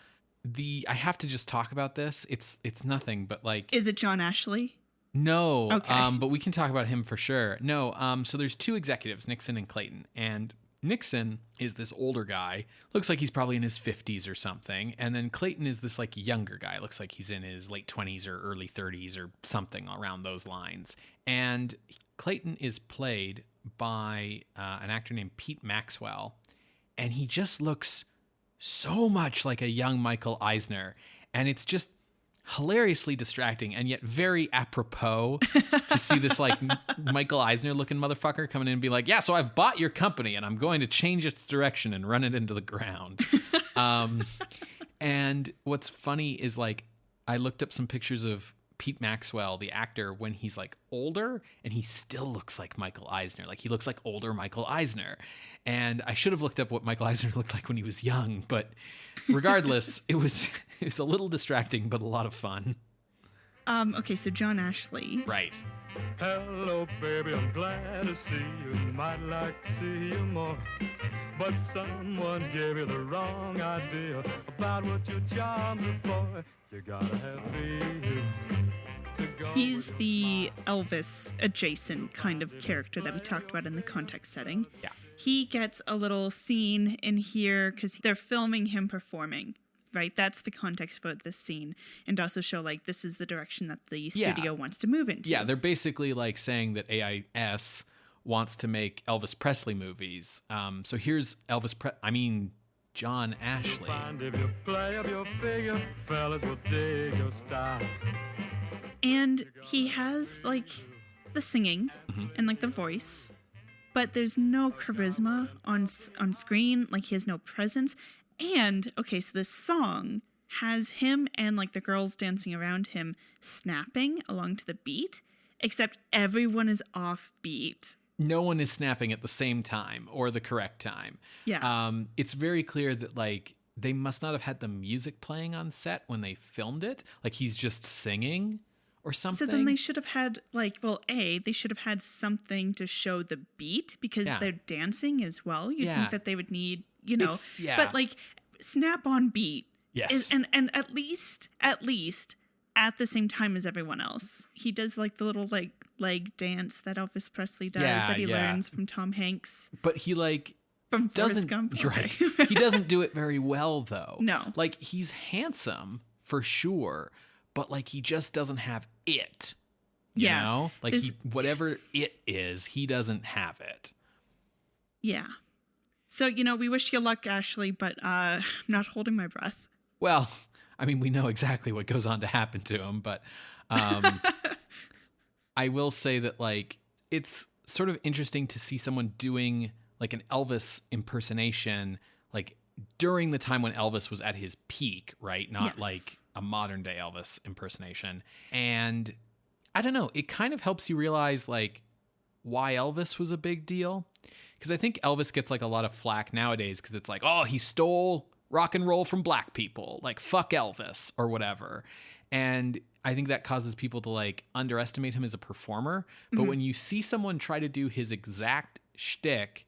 I have to just talk about this. It's nothing but like.
Is it John Ashley?
No.
Okay.
But we can talk about him for sure. No. So there's two executives, Nixon and Clayton, and Nixon is this older guy. Looks like he's probably in his 50s or something. And then Clayton is this like younger guy. Looks like he's in his late 20s or early 30s or something around those lines. And Clayton is played by an actor named Pete Maxwell. And he just looks so much like a young Michael Eisner. And it's just hilariously distracting and yet very apropos to see this like Michael Eisner looking motherfucker coming in and be like, yeah, so I've bought your company and I'm going to change its direction and run it into the ground. And what's funny is like I looked up some pictures of Pete Maxwell, the actor, when he's like older, and he still looks like Michael Eisner. Like he looks like older Michael Eisner. And I should have looked up what Michael Eisner looked like when he was young, but regardless, it was a little distracting, but a lot of fun.
Okay, so John Ashley.
Right.
Hello, baby, I'm glad to see you. Might like to see you more. But someone gave you the wrong idea about what your jobs are for. You gotta have me to go.
He's the Elvis adjacent kind of character that we talked about in the context setting.
Yeah.
He gets a little scene in here because they're filming him performing. right? That's the context for this scene, and also show like this is the direction that the
Yeah.
studio wants to move into.
Yeah, they're basically like saying that AIS wants to make Elvis Presley movies. So here's John Ashley.
If you play up your figure, fellas will dig your style.
And he has like the singing and like the voice, but there's no charisma on screen. Like he has no presence. And okay, so this song has him and like the girls dancing around him snapping along to the beat, except everyone is off beat.
No one is snapping at the same time or the correct time.
Yeah.
It's very clear that like they must not have had the music playing on set when they filmed it. Like he's just singing or something.
So then they should have had like, well, they should have had something to show the beat because they're dancing as well. You'd think that they would need, but like snap on beat.
Yes.
And at least at the same time as everyone else. He does like the little like leg dance that Elvis Presley does that he learns from Tom Hanks.
But he like
from Forrest Gump.
Right. He doesn't do it very well though.
No.
Like he's he for sure, but like he just doesn't have it. You know? Like whatever it is, he doesn't have it.
Yeah. So, we wish you luck, Ashley, but I'm not holding my breath.
Well, I mean, we know exactly what goes on to happen to him, but I will say that like it's sort of interesting to see someone doing like an Elvis impersonation like during the time when Elvis was at his peak, right? Not like a modern day Elvis impersonation. And I don't know, it kind of helps you realize like why Elvis was a big deal. Because I think Elvis gets like a lot of flack nowadays because it's like, oh, he stole rock and roll from black people, like fuck Elvis or whatever. And I think that causes people to like underestimate him as a performer. But when you see someone try to do his exact shtick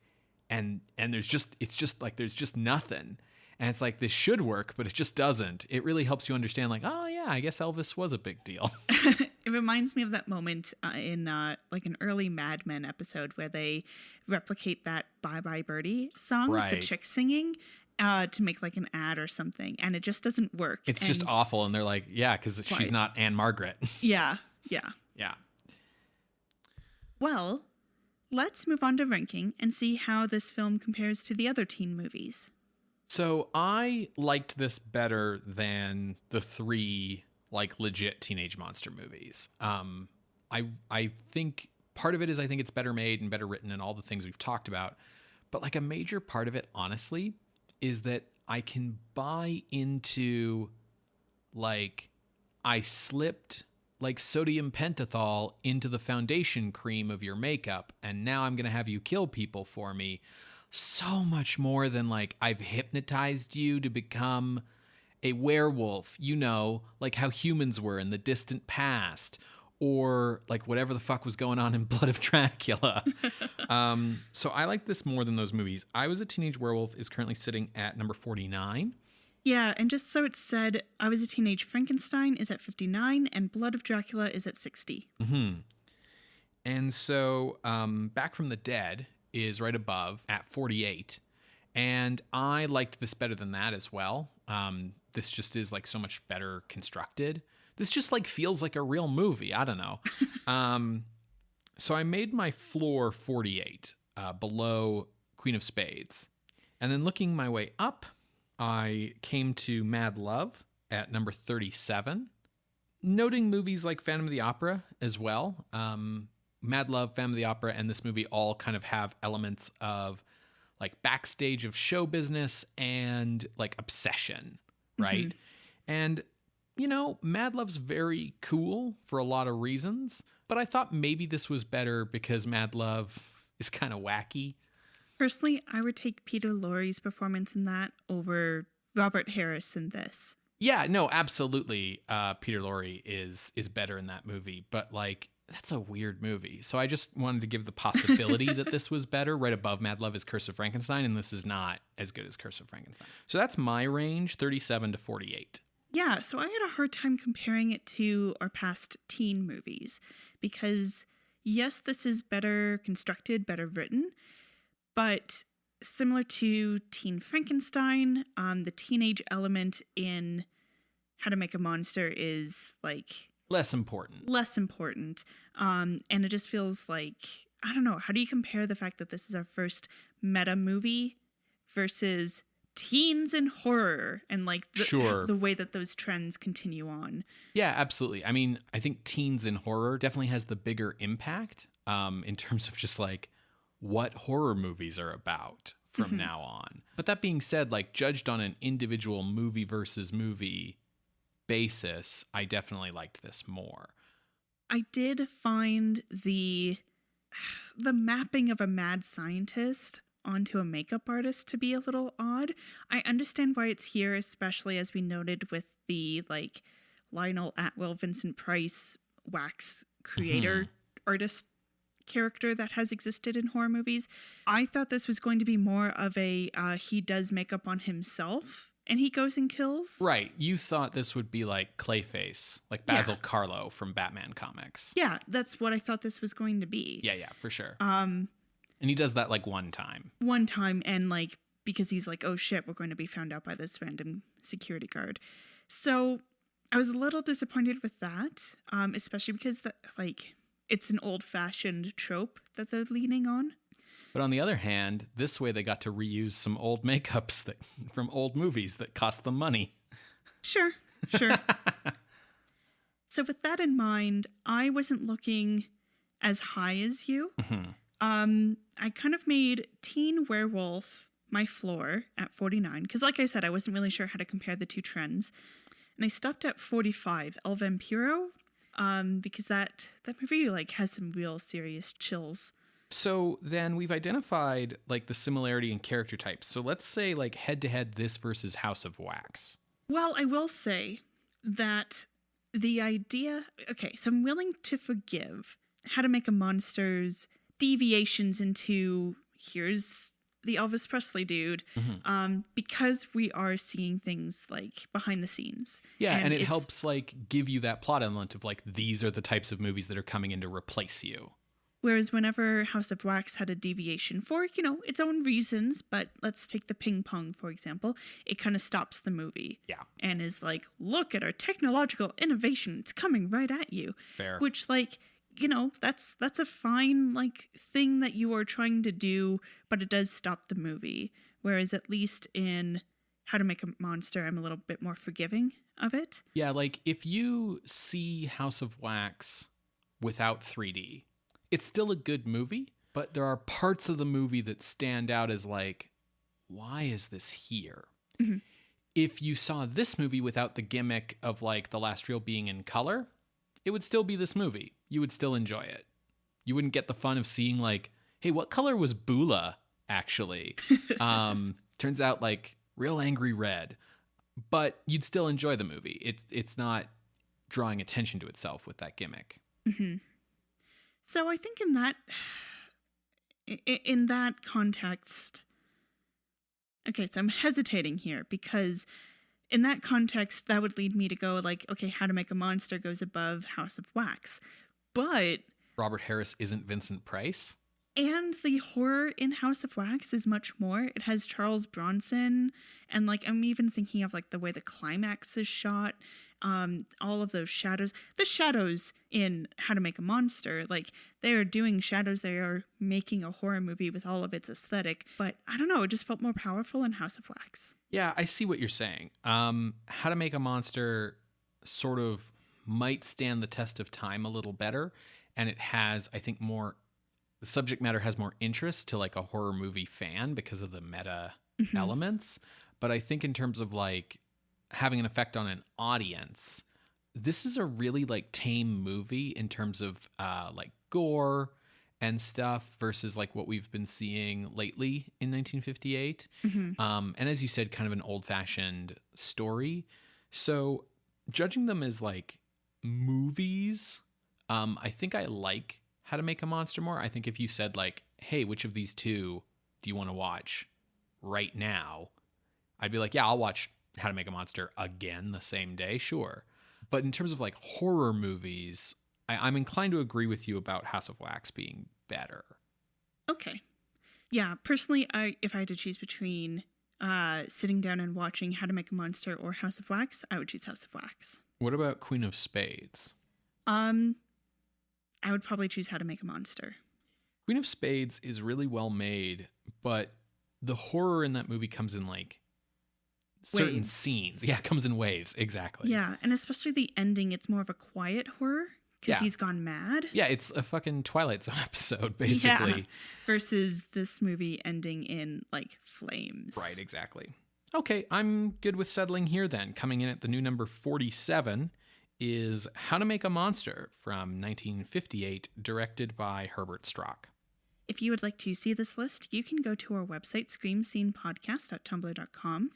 and there's just nothing. And it's like, this should work, but it just doesn't. It really helps you understand like, oh yeah, I guess Elvis was a big deal.
It reminds me of that moment in like an early Mad Men episode where they replicate that Bye Bye Birdie song with the chick singing to make like an ad or something. And it just doesn't work.
It's just awful. And they're like, yeah, because she's not Anne Margaret.
Yeah. Well, let's move on to ranking and see how this film compares to the other teen movies.
So I liked this better than the three like legit teenage monster movies. I think part of it is I think it's better made and better written and all the things we've talked about. But like a major part of it, honestly, is that I can buy into like I slipped like sodium pentothal into the foundation cream of your makeup and now I'm going to have you kill people for me. So much more than like I've hypnotized you to become a werewolf, like how humans were in the distant past, or like whatever the fuck was going on in Blood of Dracula. So I liked this more than those movies. I Was a Teenage Werewolf is currently sitting at number 49.
Yeah, and just so it's said, I Was a Teenage Frankenstein is at 59, and Blood of Dracula is at 60.
Mm-hmm. And so Back from the Dead is right above at 48. And I liked this better than that as well. This just is like so much better constructed. This just like feels like a real movie. I don't know. So I made my floor 48 below Queen of Spades. And then looking my way up, I came to Mad Love at number 37. Noting movies like Phantom of the Opera as well. Mad Love, Phantom of the Opera, and this movie all kind of have elements of like backstage of show business and like obsession, right? Mm-hmm. And, Mad Love's very cool for a lot of reasons, but I thought maybe this was better because Mad Love is kind of wacky.
Personally, I would take Peter Lorre's performance in that over Robert Harris in this.
Yeah, no, absolutely. Peter Lorre is better in that movie, but like, that's a weird movie. So I just wanted to give the possibility that this was better. Right above Mad Love is Curse of Frankenstein, and this is not as good as Curse of Frankenstein. So that's my range, 37 to 48.
Yeah, so I had a hard time comparing it to our past teen movies because, yes, this is better constructed, better written, but similar to Teen Frankenstein, the teenage element in How to Make a Monster is like
Less important.
less important. And it just feels like, I don't know, how do you compare the fact that this is our first meta movie versus teens and horror and like the way that those trends continue on?
Yeah, absolutely. I mean, I think teens and horror definitely has the bigger impact in terms of just like what horror movies are about from now on. But that being said, like judged on an individual movie versus movie basis, I definitely liked this more.
I did find the mapping of a mad scientist onto a makeup artist to be a little odd. I understand why it's here, especially as we noted with the like Lionel Atwill, Vincent Price wax creator artist character that has existed in horror movies. I thought this was going to be more of a he does makeup on himself and he goes and kills.
Right. You thought this would be like Clayface, like Basil Karlo from Batman comics.
Yeah, that's what I thought this was going to be.
Yeah, for sure. And he does that like one time. And like because he's like, oh shit, we're going to be found out by this random security guard. So I was a little disappointed with that, especially because like it's an old-fashioned trope that they're leaning on. But on the other hand, this way they got to reuse some old makeups from old movies that cost them money.
Sure. So with that in mind, I wasn't looking as high as you. I kind of made Teen Werewolf my floor at 49, because like I said, I wasn't really sure how to compare the two trends. And I stopped at 45, El Vampiro, because that movie like has some real serious chills.
So then we've identified like the similarity in character types. So let's say like head to head this versus House of Wax.
Well, I will say that the idea, okay, so I'm willing to forgive How to Make a Monster's deviations into here's the Elvis Presley dude, because we are seeing things like behind the scenes.
Yeah, and it helps like give you that plot element of like these are the types of movies that are coming in to replace you.
Whereas whenever House of Wax had a deviation for, its own reasons, but let's take the ping pong, for example, it kind of stops the movie.
Yeah.
And is like, look at our technological innovation. It's coming right at you.
Fair.
Which like, that's a fine like thing that you are trying to do, but it does stop the movie. Whereas at least in How to Make a Monster, I'm a little bit more forgiving of it.
Yeah, like if you see House of Wax without 3D, it's still a good movie, but there are parts of the movie that stand out as like, why is this here? Mm-hmm. If you saw this movie without the gimmick of like the last reel being in color, it would still be this movie. You would still enjoy it. You wouldn't get the fun of seeing like, hey, what color was Bula actually? Turns out like real angry red, but you'd still enjoy the movie. It's not drawing attention to itself with that gimmick.
Mm-hmm. So I think in that context, okay, so I'm hesitating here because in that context, that would lead me to go like, okay, How to Make a Monster goes above House of Wax. But
Robert Harris isn't Vincent Price.
And the horror in House of Wax is much more. It has Charles Bronson, and like I'm even thinking of like the way the climax is shot, all of those shadows. The shadows in How to Make a Monster, like they are doing shadows. They are making a horror movie with all of its aesthetic. But I don't know, it just felt more powerful in House of Wax.
Yeah, I see what you're saying. How to Make a Monster sort of might stand the test of time a little better, and it has, I think, more. The subject matter has more interest to like a horror movie fan because of the meta elements. But I think in terms of like having an effect on an audience, this is a really like tame movie in terms of like gore and stuff versus like what we've been seeing lately in 1958. And as you said, kind of an old fashioned story. So judging them as like movies, I think I like How to Make a Monster more. I think if you said like, hey, which of these two do you want to watch right now? I'd be like, yeah, I'll watch How to Make a Monster again the same day. Sure. But in terms of like horror movies, I'm inclined to agree with you about House of Wax being better.
Okay. Yeah, personally, if I had to choose between sitting down and watching How to Make a Monster or House of Wax, I would choose House of Wax.
What about Queen of Spades?
I would probably choose How to Make a Monster.
Queen of Spades is really well made, but the horror in that movie comes in like certain
Waves.
scenes. Yeah, it comes in waves. Exactly.
Yeah, and especially the ending, it's more of a quiet horror because he's gone mad.
Yeah, it's a fucking Twilight Zone episode, basically.
Yeah, versus this movie ending in like flames.
Right, exactly. Okay, I'm good with settling here then. Coming in at the new number 47 is How to Make a Monster from 1958, directed by Herbert Strock.
If you would like to see this list, you can go to our website, screamscenepodcast.tumblr.com.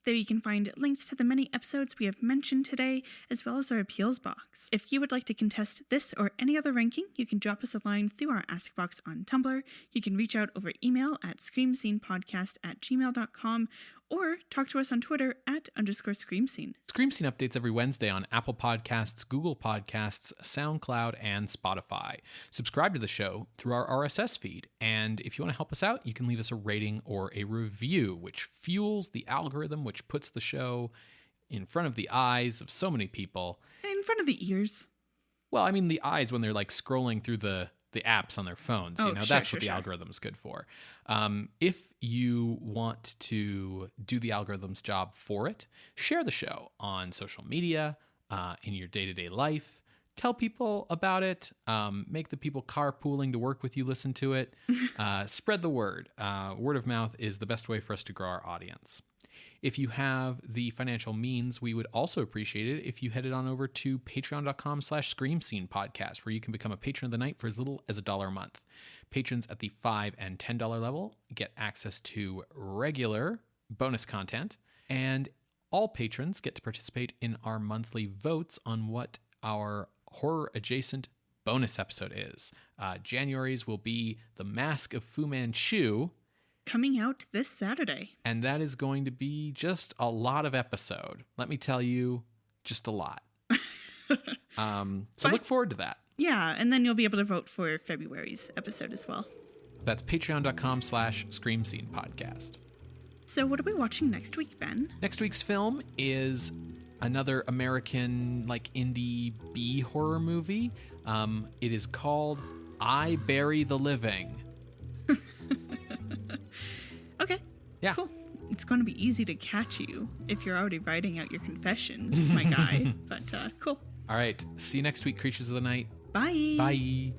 There you can find links to the many episodes we have mentioned today, as well as our appeals box. If you would like to contest this or any other ranking, you can drop us a line through our Ask box on Tumblr. You can reach out over email at screamscenepodcast@gmail.com or talk to us on Twitter @_screamscene.
Scream Scene updates every Wednesday on Apple Podcasts, Google Podcasts, SoundCloud, and Spotify. Subscribe to the show through our RSS feed. And if you want to help us out, you can leave us a rating or a review, which fuels the algorithm, which puts the show in front of the eyes of so many people.
In front of the ears.
Well, I mean the eyes when they're like scrolling through the apps on their phones. That's what the algorithm's good for. If you want to do the algorithm's job for it, share the show on social media, in your day-to-day life. Tell people about it. Make the people carpooling to work with you listen to it. Spread the word. Word of mouth is the best way for us to grow our audience. If you have the financial means, we would also appreciate it if you headed on over to patreon.com/screamscenepodcast, where you can become a patron of the night for as little as $1 a month. Patrons at the $5 and $10 level get access to regular bonus content, and all patrons get to participate in our monthly votes on what our horror-adjacent bonus episode is. January's will be The Mask of Fu Manchu,
Coming out this Saturday.
and that is going to be just a lot of episode. Let me tell you, just a lot. So look forward to that.
Yeah, and then you'll be able to vote for February's episode as well.
That's patreon.com/screamscenepodcast.
So what are we watching next week, Ben?
Next week's film is another American, like, indie B horror movie. It is called I Bury the Living.
Okay.
Yeah.
Cool. It's going to be easy to catch you if you're already writing out your confessions, my guy. But cool.
All right. See you next week, Creatures of the Night.
Bye.
Bye.